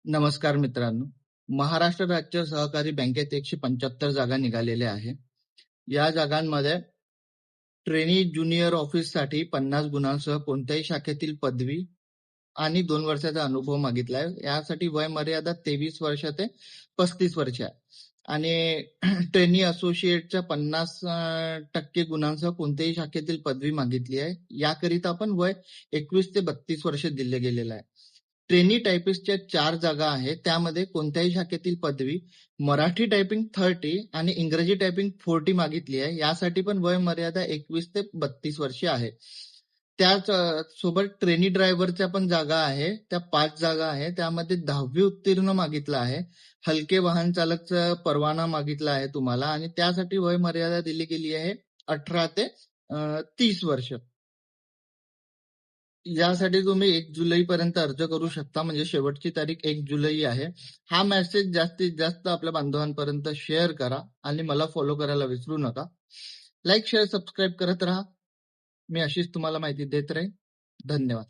नमस्कार मित्रांनो. महाराष्ट्र राज्य सहकारी बँकेत 175 जागा निघालेल्या आहे. या जागांमध्ये ट्रेनी ज्युनियर ऑफिससाठी 50 गुणांसह कोणत्याही शाखेतील पदवी आणि 2 वर्षाचा अनुभव मागितला आहे. यासाठी वय मर्यादा 23 वर्ष ते 35 वर्ष आहे. आणि ट्रेनी असोसिएटच्या 50% गुणांसह कोणत्याही शाखेतील पदवी मागितली आहे. याकरिता आपण वय 21 ते 32 वर्ष दिले गेलेलं आहे. ट्रेनी टायपिस्टच्या 4 जागा आहेत. त्यामध्ये कोणत्याही शाखेतील पदवी, मराठी टायपिंग 30 आणि इंग्रजी टायपिंग 40 मागितली आहे. यासाठी पण वय मर्यादा 21 ते 32 वर्ष आहे. त्याच सोबत ट्रेनी ड्रायव्हरच्या पण जागा आहे. त्या 5 जागा आहे. त्यामध्ये 10वी उत्तीर्ण मागितलं आहे. हलके वाहन चालकचा परवाना मागितला आहे तुम्हाला आणि त्यासाठी वय मर्यादा दिली गेली आहे 18 ते 30 वर्ष. यासाठी तुम्ही 1 जुलैपर्यंत अर्ज करू शकता. म्हणजे शेवटची तारीख 1 जुलै आहे. हा मेसेज जास्तीत जास्त आपल्या बांधवांपर्यंत शेअर करा आणि मला फॉलो करायला विसरू नका. लाईक, शेअर, सबस्क्राईब करत राहा. मी अशीच तुम्हाला माहिती देत राहीन. धन्यवाद.